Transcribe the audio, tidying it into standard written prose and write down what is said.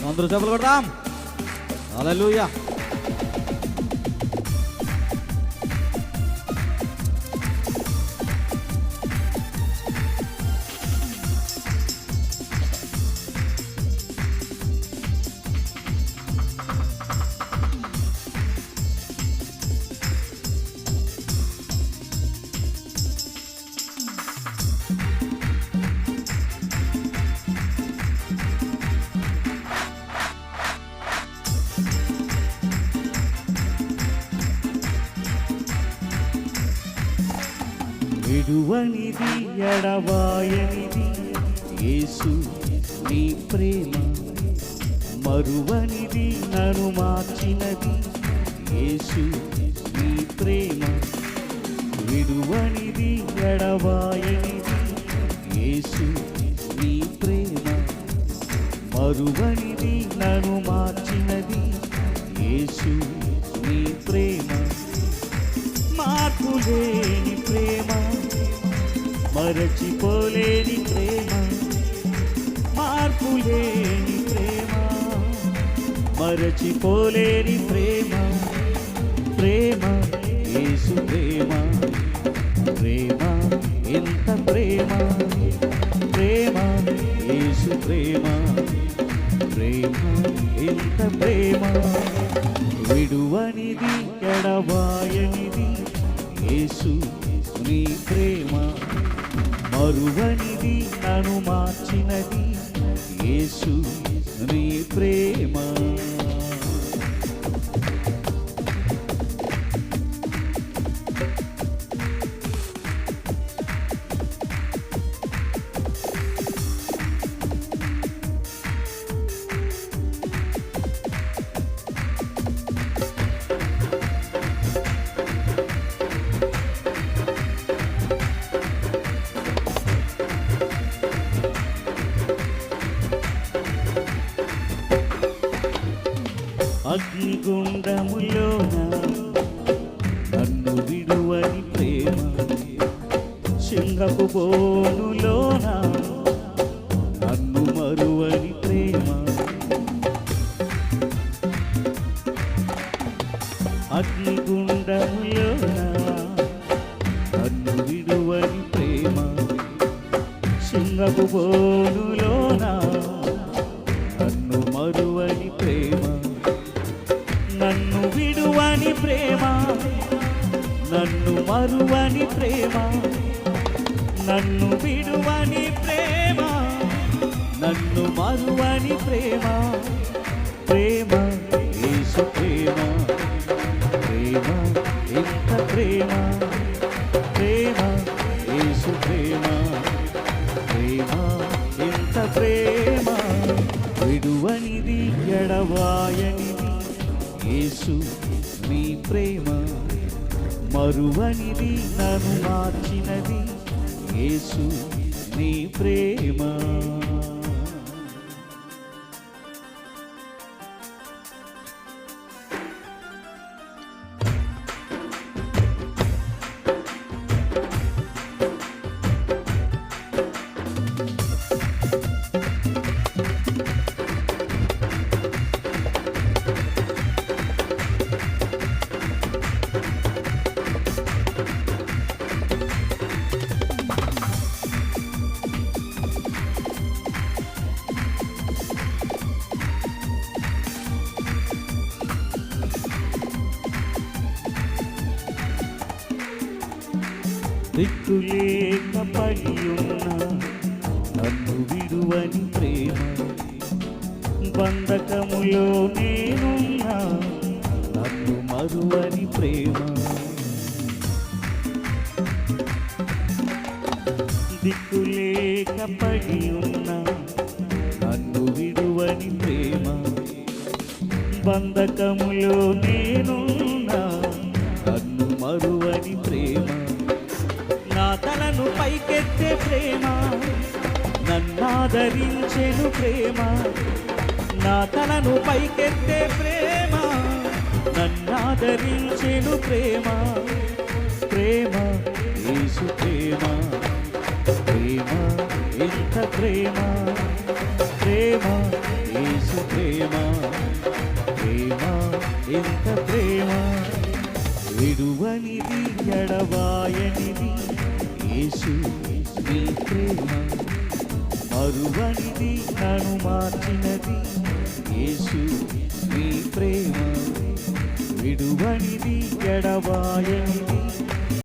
అందరూ చెప్పలు కొడదాం. హల్లెలూయా. విడువనిది ఎడబాయనిది యేసు నీ ప్రేమ, మరువనిది నన్ను మార్చినది యేసు నీ ప్రేమ. విడువనిది ఎడబాయనిది యేసు నీ ప్రేమ, మరువనిది నన్ను మార్చినది యేసు నీ ప్రేమ. మార్పులేని ప్రేమ, మరచిపోలేని ప్రేమ, మార్పులేని ప్రేమ, మరచిపోలేని ప్రేమ. ప్రేమ యేసు ప్రేమ, ప్రేమ ఎంత ప్రేమ, ప్రేమ యేసు ప్రేమ, ప్రేమ ఎంత ప్రేమ. విడువనిది ఎడబాయనిది యేసు నీ ప్రేమ, మరువనిది నన్ను మార్చినది యేసు నీ ప్రేమ. అగ్నిగుండములోన నన్ను విడువని ప్రేమ, సింహపు బోనులోన నన్ను మరువని ప్రేమ. అగ్నిగుండములోన నన్ను విడువని ప్రేమ, సింహపు బోనులోన నన్ను మరువని ప్రేమ. నన్ను విడువని ప్రేమ, నన్ను మరువని ప్రేమ, నన్ను విడువని ప్రేమ, నన్ను మరువని ప్రేమ. ప్రేమ యేసు ప్రేమ, ప్రేమ ఎంత ప్రేమ, ప్రేమ యేసు ప్రేమ, ప్రేమ ఎంత ప్రేమ. విడువనిది ఎడబాయనిది యేసు నీ ప్రేమ, మరువనిది నన్ను మార్చినది యేసు నీ ప్రేమ. దిక్కులేక పడి ఉన్న నన్ను విడువని ప్రేమ, బంధకములో నేనున్నా నన్ను మరువని ప్రేమ. దిక్కులేక పడి ఉన్న నన్ను విడువని ప్రేమ, బంధకములో నేనున్నా నన్ను మరువని ప్రేమ. నా తలను పైకెత్తే ప్రేమ, నన్నాదరించెను ప్రేమ. నా తలను పైకెత్తే ప్రేమ, నన్నాదరించెను ప్రేమ. ప్రేమ యేసు ప్రేమ, ప్రేమ ఎంత ప్రేమ, ప్రేమ యేసు యేసు ప్రేమ ప్రేమ ఎంత ప్రేమ విడువనిది ఎడబాయనిది యేసు నీ ప్రేమ మరువనిది నన్ను మార్చినది యేసు నీ ప్రేమ విడువనిది ఎడబాయనిది